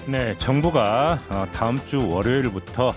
네, 정부가 다음 주 월요일부터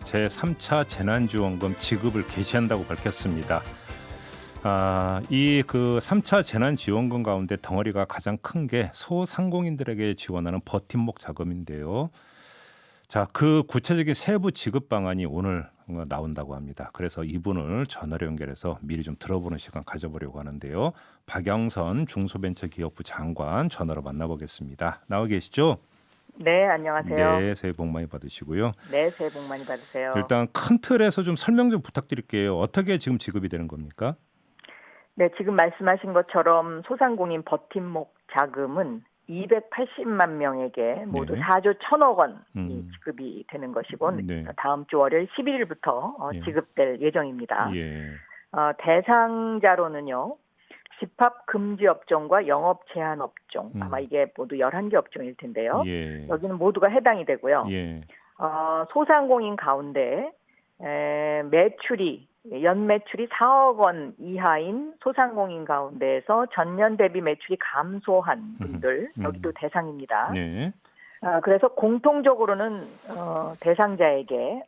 제3차 재난지원금 지급을 개시한다고 밝혔습니다. 이 그 3차 재난지원금 가운데 덩어리가 가장 큰 게 소상공인들에게 지원하는 버팀목 자금인데요. 자, 그 구체적인 세부 지급 방안이 오늘 나온다고 합니다. 그래서 이분을 전화로 연결해서 미리 좀 들어보는 시간 가져보려고 하는데요. 박영선 중소벤처기업부 장관 전화로 만나보겠습니다. 나와 계시죠? 네, 안녕하세요. 네, 새해 복 많이 받으시고요. 네, 새해 복 많이 받으세요. 일단 큰 틀에서 좀 설명 좀 부탁드릴게요. 어떻게 지금 지급이 되는 겁니까? 네, 지금 말씀하신 것처럼 소상공인 버팀목 자금은 280만 명에게 모두 네. 4조 1천억 원이 지급이 되는 것이고 네. 다음 주 월요일 11일부터 예. 지급될 예정입니다. 예. 대상자로는요. 집합 금지 업종과 영업 제한 업종, 아마 이게 모두 11개 업종일 텐데요. 예. 여기는 모두가 해당이 되고요. 예. 소상공인 가운데 연매출이 4억 원 이하인 소상공인 가운데에서 전년 대비 매출이 감소한 분들 여기도 대상입니다. 네. 그래서 공통적으로는 대상자에게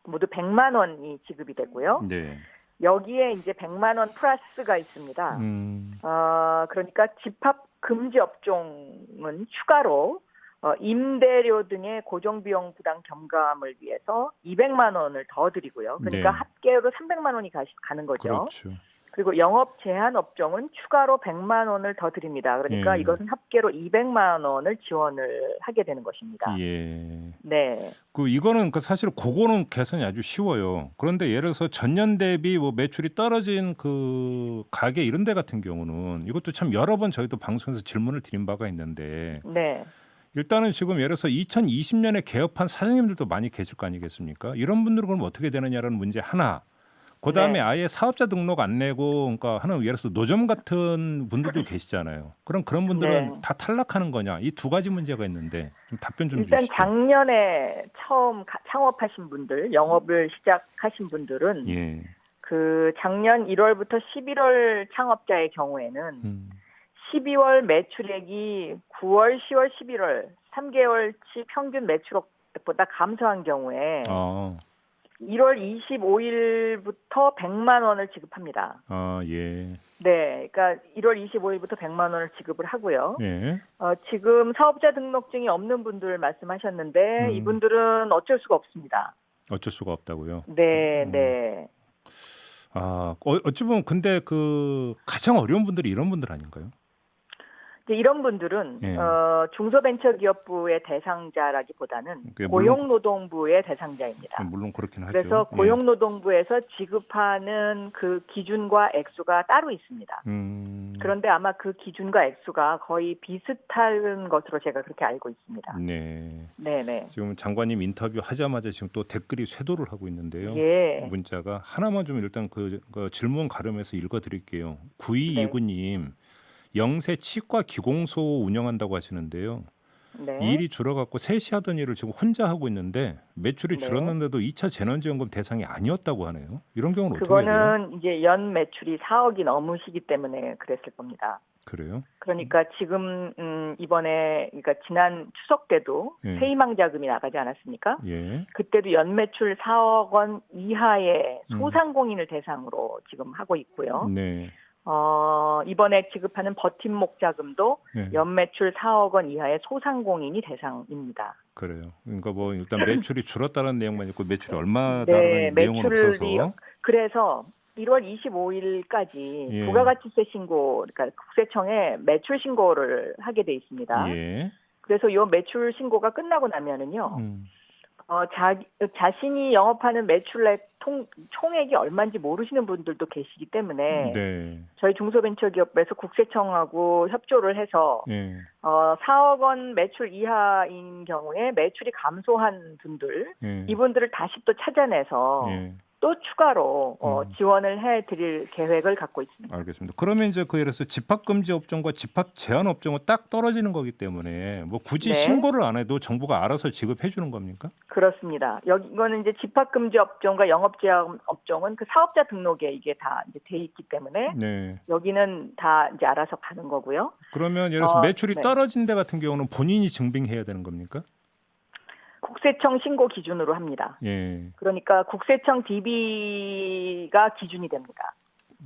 모두 100만 원이 지급이 되고요. 네. 여기에 이제 100만 원 플러스가 있습니다. 그러니까 집합 금지 업종은 추가로 임대료 등의 고정비용 부담 겸감을 위해서 200만 원을 더 드리고요. 그러니까 네. 합계로 300만 원이 가는 거죠. 그렇죠. 그리고 영업 제한 업종은 추가로 100만 원을 더 드립니다. 그러니까 예. 이것은 합계로 200만 원을 지원을 하게 되는 것입니다. 예. 네. 이거는 사실 그거는 계산이 아주 쉬워요. 그런데 예를 들어서 전년 대비 뭐 매출이 떨어진 그 가게 이런 데 같은 경우는 이것도 참 여러 번 저희도 방송에서 질문을 드린 바가 있는데 네. 일단은 지금 예를 들어서 2020년에 개업한 사장님들도 많이 계실 거 아니겠습니까? 이런 분들은 그럼 어떻게 되느냐라는 문제 하나. 그다음에 네. 아예 사업자 등록 안 내고 그러니까 하는 예를 들어서 노점 같은 분들도 계시잖아요. 그런 분들은 네. 다 탈락하는 거냐? 이 두 가지 문제가 있는데 좀 답변 좀 일단 주시죠. 작년에 처음 창업하신 분들, 영업을 시작하신 분들은 예. 그 작년 1월부터 11월 창업자의 경우에는 12월 매출액이 9월, 10월, 11월 3개월치 평균 매출액보다 감소한 경우에 1월 25일부터 100만 원을 지급합니다. 예. 네, 그러니까 1월 25일부터 100만 원을 지급을 하고요. 예. 지금 사업자 등록증이 없는 분들 말씀하셨는데 이분들은 어쩔 수가 없습니다. 어쩔 수가 없다고요. 네, 네. 어찌 보면 근데 그 가장 어려운 분들이 이런 분들 아닌가요? 이제 이런 분들은 예. 중소벤처기업부의 대상자라기보다는 고용노동부의 대상자입니다. 물론 그렇긴 하죠. 그래서 고용노동부에서 지급하는 그 기준과 액수가 따로 있습니다. 그런데 아마 그 기준과 액수가 거의 비슷한 것으로 제가 그렇게 알고 있습니다. 네. 네네. 지금 장관님 인터뷰 하자마자 지금 또 댓글이 쇄도를 하고 있는데요. 예. 문자가 하나만 좀 일단 그 질문 가름해서 읽어드릴게요. 9229님. 영세 치과 기공소 운영한다고 하시는데요. 네. 일이 줄어갖고 셋이 하던 일을 지금 혼자 하고 있는데 매출이 네. 줄었는데도 2차 재난지원금 대상이 아니었다고 하네요. 이런 경우는 어떻게 해야 돼요? 그거는 이제 연 매출이 4억이 넘으시기 때문에 그랬을 겁니다. 그래요? 그러니까 지금 이번에 그러니까 지난 추석 때도 예. 세희망 자금이 나가지 않았습니까? 예. 그때도 연매출 4억 원 이하의 소상공인을 대상으로 지금 하고 있고요. 네. 이번에 지급하는 버팀목 자금도 예. 연매출 4억 원 이하의 소상공인이 대상입니다. 그래요. 그러니까 뭐 일단 매출이 줄었다는 내용만 있고 매출이 얼마다라는 네, 내용은 없어서. 그래서 1월 25일까지 예. 부가가치세 신고, 그러니까 국세청에 매출 신고를 하게 돼 있습니다. 예. 그래서 이 매출 신고가 끝나고 나면은요, 자신이 영업하는 매출액 총액이 얼마인지 모르시는 분들도 계시기 때문에 네. 저희 중소벤처기업에서 국세청하고 협조를 해서 예. 4억 원 매출 이하인 경우에 매출이 감소한 분들, 예. 이분들을 다시 또 찾아내서 예. 또 추가로 지원을 해드릴 계획을 갖고 있습니다. 알겠습니다. 그러면 이제 그 예를 들어서 집합 금지 업종과 집합 제한 업종은 딱 떨어지는 거기 때문에 뭐 굳이 네. 신고를 안 해도 정부가 알아서 지급해 주는 겁니까? 그렇습니다. 이거는 이제 집합 금지 업종과 영업 제한 업종은 그 사업자 등록에 이게 다 이제 돼 있기 때문에 네. 여기는 다 이제 알아서 가는 거고요. 그러면 예를 들어서 매출이 네. 떨어진 데 같은 경우는 본인이 증빙해야 되는 겁니까? 국세청 신고 기준으로 합니다. 예. 그러니까 국세청 DB가 기준이 됩니다.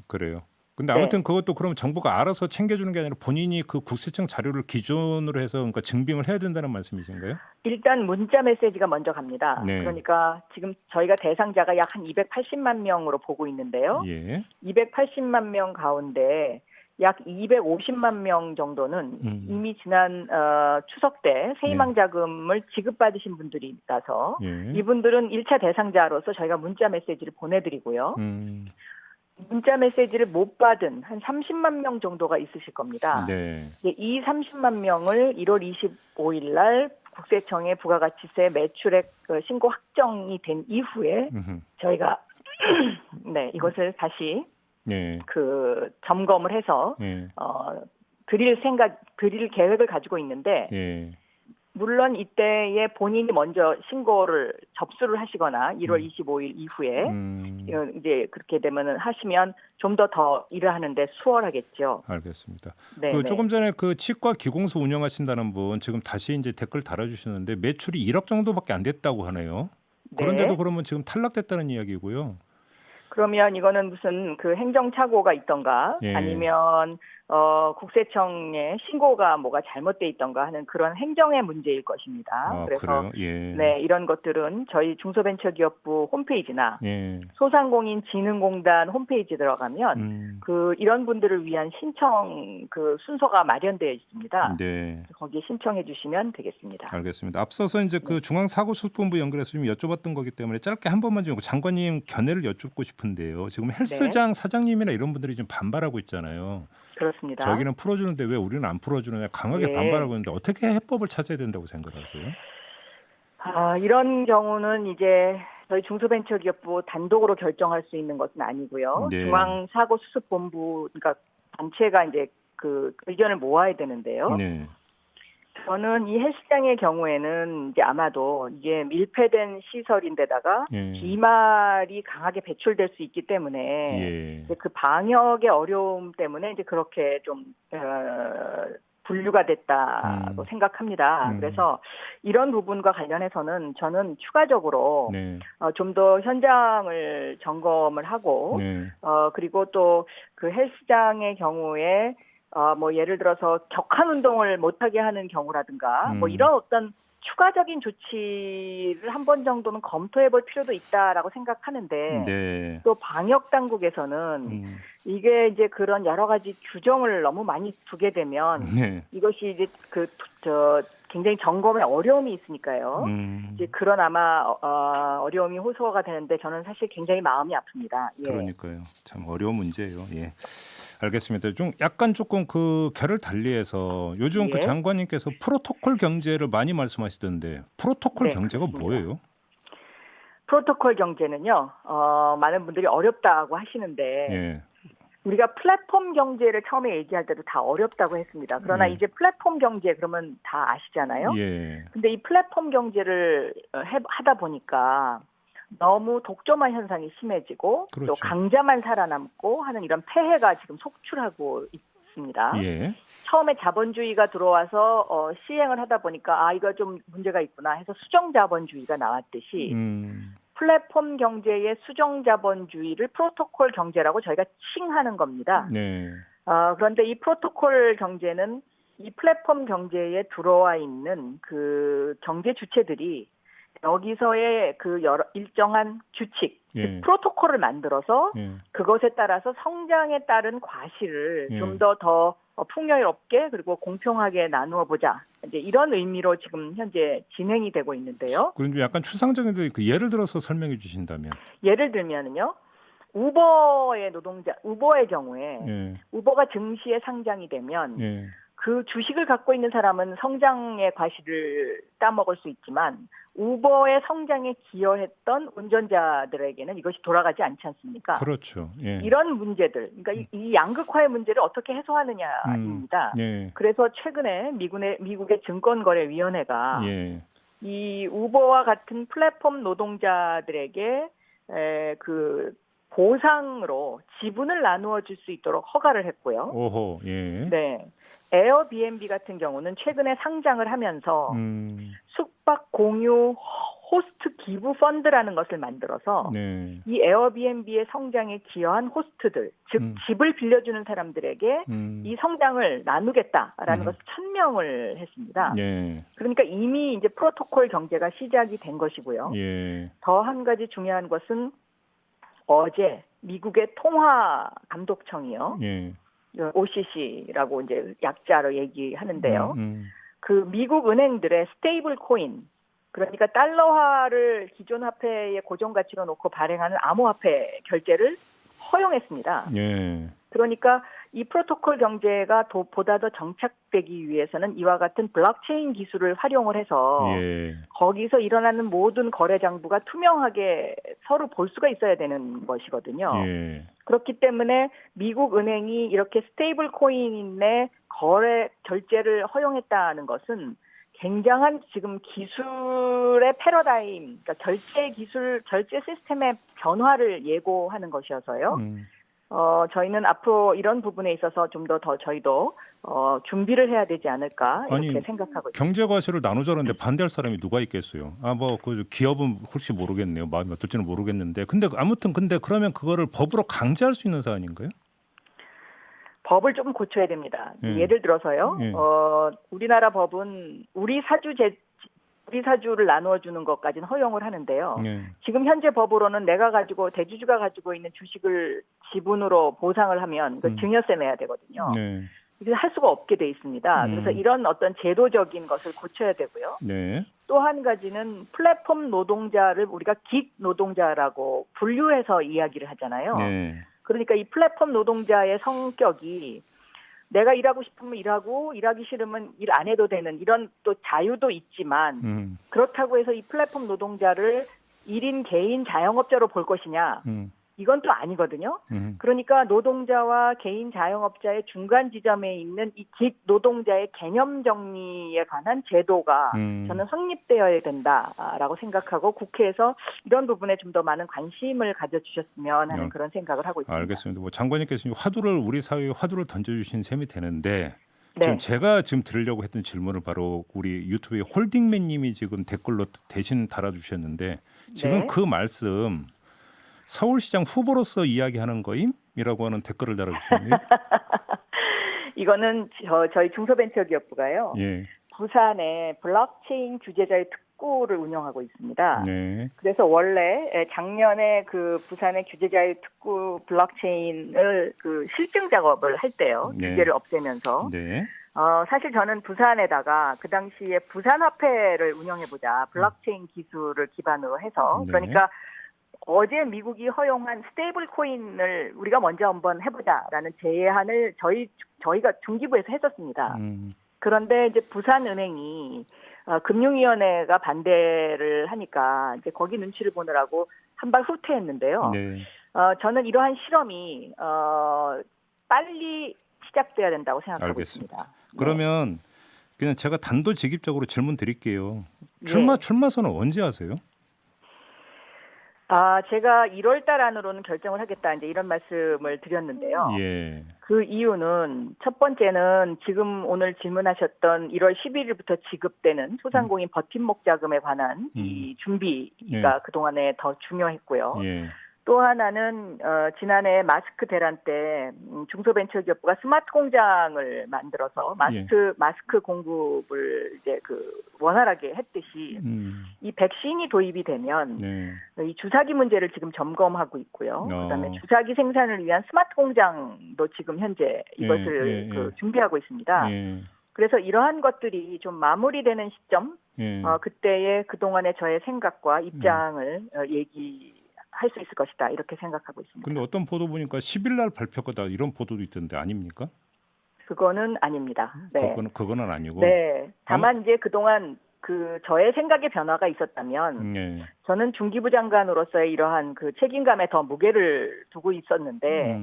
그래요. 근데 네. 아무튼 그것도 그럼 정부가 알아서 챙겨주는 게 아니라 본인이 그 국세청 자료를 기준으로 해서 그러니까 증빙을 해야 된다는 말씀이신가요? 일단 문자 메시지가 먼저 갑니다. 네. 그러니까 지금 저희가 대상자가 약 한 280만 명으로 보고 있는데요. 예. 280만 명 가운데 약 250만 명 정도는 이미 지난 추석 때 세희망 자금을 지급받으신 분들이 있어서 예. 이분들은 1차 대상자로서 저희가 문자 메시지를 보내드리고요. 문자 메시지를 못 받은 한 30만 명 정도가 있으실 겁니다. 네. 이 30만 명을 1월 25일 날 국세청에 부가가치세 매출액 신고 확정이 된 이후에 저희가 네, 이것을 다시 예. 그 점검을 해서 예. 드릴 계획을 가지고 있는데 예. 물론 이때에 본인이 먼저 신고를 접수를 하시거나 1월 25일 이후에 이제 그렇게 되면은 하시면 좀 더 일을 하는데 수월하겠죠. 알겠습니다. 네, 그 조금 전에 그 치과 기공소 운영하신다는 분 지금 다시 이제 댓글 달아주시는데 매출이 1억 정도밖에 안 됐다고 하네요. 그런데도 네. 그러면 지금 탈락됐다는 이야기고요. 그러면 이거는 무슨 그 행정착오가 있던가 예. 아니면 국세청에 신고가 뭐가 잘못돼 있던가 하는 그런 행정의 문제일 것입니다. 그래서 그래요? 예. 네, 이런 것들은 저희 중소벤처기업부 홈페이지나 예. 소상공인진흥공단 홈페이지에 들어가면 이런 분들을 위한 신청 그 순서가 마련되어 있습니다. 네. 거기에 신청해 주시면 되겠습니다. 알겠습니다. 앞서서 이제 그 중앙사고수습본부 연결해서 좀 여쭤봤던 거기 때문에 짧게 한 번만 좀 장관님 견해를 여쭙고 싶은데요. 지금 헬스장 사장님이나 이런 분들이 좀 반발하고 있잖아요. 그렇습니다. 저기는 풀어주는데 왜 우리는 안 풀어주느냐 강하게 예. 반발하고 있는데 어떻게 해법을 찾아야 된다고 생각하세요? 이런 경우는 이제 저희 중소벤처기업부 단독으로 결정할 수 있는 것은 아니고요. 네. 중앙사고수습본부 그러니까 단체가 이제 그 의견을 모아야 되는데요. 네. 저는 이 헬스장의 경우에는 이제 아마도 이게 밀폐된 시설인데다가 예. 비말이 강하게 배출될 수 있기 때문에 예. 이제 그 방역의 어려움 때문에 이제 그렇게 좀 분류가 됐다고 생각합니다. 그래서 이런 부분과 관련해서는 저는 추가적으로 네. 좀 더 현장을 점검을 하고 네. 그리고 또 그 헬스장의 경우에 뭐 예를 들어서 격한 운동을 못하게 하는 경우라든가 뭐 이런 어떤 추가적인 조치를 한 번 정도는 검토해 볼 필요도 있다라고 생각하는데 네. 또 방역 당국에서는 이게 이제 그런 여러 가지 규정을 너무 많이 두게 되면 네. 이것이 이제 굉장히 점검에 어려움이 있으니까요. 이제 그런 아마 어려움이 호소가 되는데 저는 사실 굉장히 마음이 아픕니다. 예. 그러니까요. 참 어려운 문제예요. 예. 알겠습니다. 좀 약간 조금 그 결을 달리해서 요즘 그 예. 장관님께서 프로토콜 경제를 많이 말씀하시던데 프로토콜 네, 경제가 그렇습니다. 뭐예요? 프로토콜 경제는요. 많은 분들이 어렵다고 하시는데 예. 우리가 플랫폼 경제를 처음에 얘기할 때도 다 어렵다고 했습니다. 그러나 이제 플랫폼 경제 그러면 다 아시잖아요. 예. 근데 이 플랫폼 경제를 하다 보니까 너무 독점화 현상이 심해지고 그렇죠. 또 강자만 살아남고 하는 이런 폐해가 지금 속출하고 있습니다. 예. 처음에 자본주의가 들어와서 시행을 하다 보니까 이거 좀 문제가 있구나 해서 수정자본주의가 나왔듯이 플랫폼 경제의 수정자본주의를 프로토콜 경제라고 저희가 칭하는 겁니다. 네. 그런데 이 프로토콜 경제는 이 플랫폼 경제에 들어와 있는 그 경제 주체들이 여기서의 그 일정한 규칙, 예. 프로토콜을 만들어서 예. 그것에 따라서 성장에 따른 과실을 예. 좀 더 풍요롭게 그리고 공평하게 나누어 보자. 이제 이런 의미로 지금 현재 진행이 되고 있는데요. 그럼 좀 약간 추상적인 그 예를 들어서 설명해 주신다면. 예를 들면은요. 우버의 경우에 예. 우버가 증시에 상장이 되면 예. 그 주식을 갖고 있는 사람은 성장의 과실을 따먹을 수 있지만 우버의 성장에 기여했던 운전자들에게는 이것이 돌아가지 않지 않습니까? 그렇죠. 예. 이런 문제들, 그러니까 이 양극화의 문제를 어떻게 해소하느냐입니다. 예. 그래서 최근에 미국의 증권거래위원회가 예. 이 우버와 같은 플랫폼 노동자들에게 그 보상으로 지분을 나누어 줄 수 있도록 허가를 했고요. 오호. 예. 네. 에어비앤비 같은 경우는 최근에 상장을 하면서 숙박 공유 호스트 기부 펀드라는 것을 만들어서 네. 이 에어비앤비의 성장에 기여한 호스트들, 즉 집을 빌려주는 사람들에게 이 성장을 나누겠다라는 것을 천명을 했습니다. 예. 그러니까 이미 이제 프로토콜 경제가 시작이 된 것이고요. 예. 더 한 가지 중요한 것은 어제 미국의 통화 감독청이요. 예. OCC라고 이제 약자로 얘기하는데요. 그 미국 은행들의 스테이블 코인, 그러니까 달러화를 기존 화폐의 고정 가치로 놓고 발행하는 암호화폐 결제를 허용했습니다. 예. 그러니까 이 프로토콜 경제가 보다 더 정착되기 위해서는 이와 같은 블록체인 기술을 활용을 해서 예. 거기서 일어나는 모든 거래 장부가 투명하게 서로 볼 수가 있어야 되는 것이거든요. 예. 그렇기 때문에 미국 은행이 이렇게 스테이블 코인의 거래 결제를 허용했다는 것은 굉장한 지금 기술의 패러다임, 그러니까 결제 시스템의 변화를 예고하는 것이어서요. 저희는 앞으로 이런 부분에 있어서 좀 더 저희도 준비를 해야 되지 않을까 이렇게 생각하고 있습니다. 경제 과실을 나누자는데 반대할 사람이 누가 있겠어요? 그 기업은 혹시 모르겠네요. 마음이 어떨지는 모르겠는데, 근데 아무튼 그러면 그거를 법으로 강제할 수 있는 사안인가요? 법을 조금 고쳐야 됩니다. 예를 들어서요. 우리나라 법은 우리 사주를 나누어 주는 것까지는 허용을 하는데요. 지금 현재 법으로는 대주주가 가지고 있는 주식을 지분으로 보상을 하면 그 증여세 내야 되거든요. 그래서 할 수가 없게 돼 있습니다. 그래서 이런 어떤 제도적인 것을 고쳐야 되고요. 또 한 가지는 플랫폼 노동자를 우리가 긱 노동자라고 분류해서 이야기를 하잖아요. 그러니까 이 플랫폼 노동자의 성격이 내가 일하고 싶으면 일하고 일하기 싫으면 일 안 해도 되는 이런 또 자유도 있지만 그렇다고 해서 이 플랫폼 노동자를 1인 개인 자영업자로 볼 것이냐 이건 또 아니거든요. 그러니까 노동자와 개인 자영업자의 중간 지점에 있는 이 긱 노동자의 개념 정리에 관한 제도가 저는 확립되어야 된다라고 생각하고 국회에서 이런 부분에 좀 더 많은 관심을 가져주셨으면 하는 그런 생각을 하고 있습니다. 알겠습니다. 장관님께서 우리 사회에 화두를 던져주신 셈이 되는데 네. 제가 지금 드리려고 했던 질문을 바로 우리 유튜브에 홀딩맨님이 지금 댓글로 대신 달아주셨는데 지금 네. 그 말씀 서울시장 후보로서 이야기하는 거임이라고 하는 댓글을 달아주셨네요. 이거는 저희 중소벤처기업부가요. 부산에 블록체인 규제자의 특구를 운영하고 있습니다. 그래서 원래 작년에 그 부산의 규제자의 특구 블록체인을 그 실증 작업을 할 때요. 규제를 없애면서. 사실 저는 부산에다가 그 당시에 부산화폐를 운영해보자. 블록체인 기술을 기반으로 해서. 그러니까 어제 미국이 허용한 스테이블 코인을 우리가 먼저 한번 해보자라는 제안을 저희가 중기부에서 했었습니다. 그런데 이제 부산은행이 금융위원회가 반대를 하니까 이제 거기 눈치를 보느라고 한 발 후퇴했는데요. 저는 이러한 실험이 빨리 시작돼야 된다고 생각하고 있습니다. 그러면 그냥 제가 단도직입적으로 질문 드릴게요. 출마선은 언제 하세요? 제가 1월 달 안으로는 결정을 하겠다 이제 이런 말씀을 드렸는데요. 그 이유는 첫 번째는 지금 오늘 질문하셨던 1월 11일부터 지급되는 소상공인 버팀목 자금에 관한 이 준비가 그동안에 더 중요했고요. 또 하나는 지난해 마스크 대란 때 중소벤처기업부가 스마트 공장을 만들어서 마스크 공급을 이제 원활하게 했듯이 이 백신이 도입이 되면 이 주사기 문제를 지금 점검하고 있고요. 그다음에 주사기 생산을 위한 스마트 공장도 지금 현재 이것을 준비하고 있습니다. 그래서 이러한 것들이 좀 마무리되는 시점, 그때의 그동안의 저의 생각과 입장을 얘기할 수 있을 것이다 이렇게 생각하고 있습니다. 근데 어떤 보도 보니까 10일 날 발표거다 이런 보도도 있던데 아닙니까? 그거는 아닙니다. 네. 그거는 아니고. 네. 다만 이제 그동안 저의 생각의 변화가 있었다면 네. 저는 중기부 장관으로서의 이러한 그 책임감에 더 무게를 두고 있었는데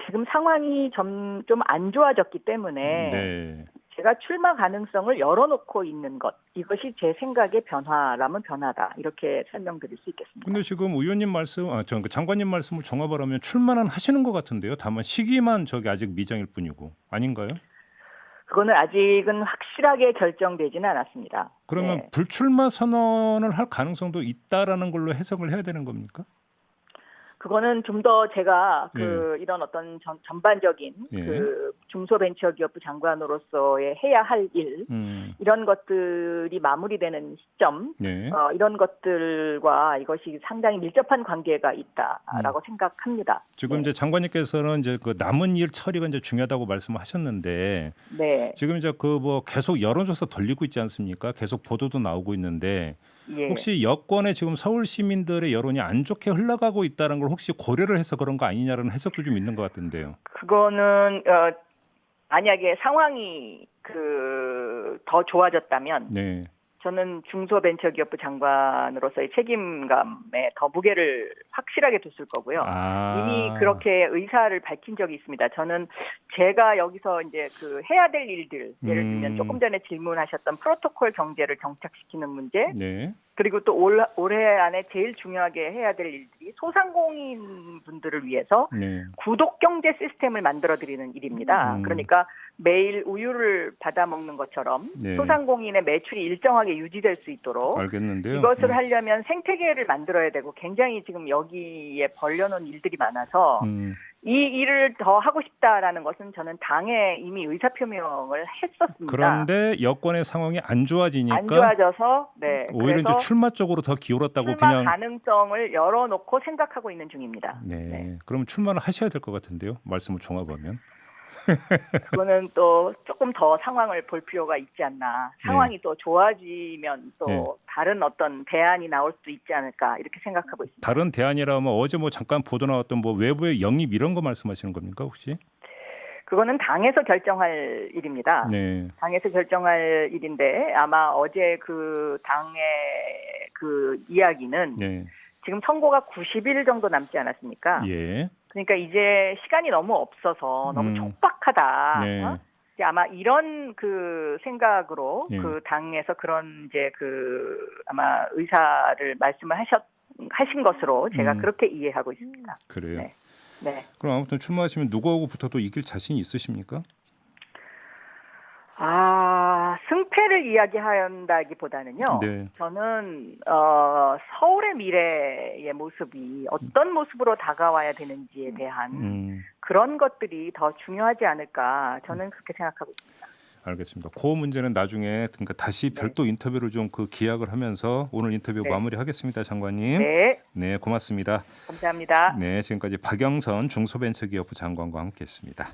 지금 상황이 좀 안 좋아졌기 때문에 네. 제가 출마 가능성을 열어놓고 있는 것, 이것이 제 생각의 변화라면 변화다, 이렇게 설명드릴 수 있겠습니다. 근데 지금 의원님 말씀, 그 장관님 말씀을 종합을 하면 출마는 하시는 것 같은데요. 다만 시기만 아직 미정일 뿐이고 아닌가요? 그거는 아직은 확실하게 결정되지는 않았습니다. 그러면 네. 불출마 선언을 할 가능성도 있다라는 걸로 해석을 해야 되는 겁니까? 그거는 좀 더 제가 이런 어떤 전반적인 중소벤처기업부 장관으로서의 해야 할 일, 이런 것들이 마무리되는 시점, 이런 것들과 이것이 상당히 밀접한 관계가 있다라고 생각합니다. 지금 이제 장관님께서는 이제 그 남은 일 처리가 이제 중요하다고 말씀하셨는데, 네. 지금 이제 계속 여론조사 돌리고 있지 않습니까? 계속 보도도 나오고 있는데. 예. 혹시 여권에 지금 서울 시민들의 여론이 안 좋게 흘러가고 있다는 걸 혹시 고려를 해서 그런 거 아니냐라는 해석도 좀 있는 것 같은데요. 그거는 만약에 상황이 더 좋아졌다면 네. 저는 중소벤처기업부 장관으로서의 책임감에 더 무게를 확실하게 뒀을 거고요. 이미 그렇게 의사를 밝힌 적이 있습니다. 저는 제가 여기서 이제 해야 될 일들, 예를 들면 조금 전에 질문하셨던 프로토콜 경제를 정착시키는 문제, 네. 그리고 또 올해 안에 제일 중요하게 해야 될 일들이 소상공인 분들을 위해서 구독 경제 시스템을 만들어드리는 일입니다. 그러니까 매일 우유를 받아 먹는 것처럼 소상공인의 매출이 일정하게 유지될 수 있도록 알겠는데요. 이것을 하려면 생태계를 만들어야 되고 굉장히 지금 여기에 벌려놓은 일들이 많아서 이 일을 더 하고 싶다라는 것은 저는 당에 이미 의사표명을 했었습니다. 그런데 여권의 상황이 안 좋아지니까 안 좋아져서 오히려 이제 출마 쪽으로 더 기울었다고 출마 그냥 가능성을 열어놓고 생각하고 있는 중입니다. 네. 그럼 출마를 하셔야 될 것 같은데요. 말씀을 종합하면. 그거는 또 조금 더 상황을 볼 필요가 있지 않나. 상황이 또 좋아지면 또 다른 어떤 대안이 나올 수도 있지 않을까, 이렇게 생각하고 있습니다. 다른 대안이라면 어제 잠깐 보도 나왔던 외부의 영입 이런 거 말씀하시는 겁니까 혹시? 그거는 당에서 결정할 일입니다. 네. 당에서 결정할 일인데 아마 어제 당의 이야기는 지금 선고가 90일 정도 남지 않았습니까? 예. 그러니까 이제 시간이 너무 없어서 너무 촉박하다. 이제 아마 이런 생각으로 당에서 그런 이제 아마 의사를 말씀을 하신 것으로 제가 그렇게 이해하고 있습니다. 그래요. 네. 그럼 아무튼 출마하시면 누구하고부터 또 이길 자신이 있으십니까? 승패를 이야기한다기보다는요. 저는 서울의 미래의 모습이 어떤 모습으로 다가와야 되는지에 대한 그런 것들이 더 중요하지 않을까, 저는 그렇게 생각하고 있습니다. 알겠습니다. 그 문제는 나중에 다시 별도 인터뷰를 좀 기약을 하면서 오늘 인터뷰 마무리하겠습니다, 장관님. 네, 고맙습니다. 감사합니다. 네, 지금까지 박영선 중소벤처기업부 장관과 함께했습니다.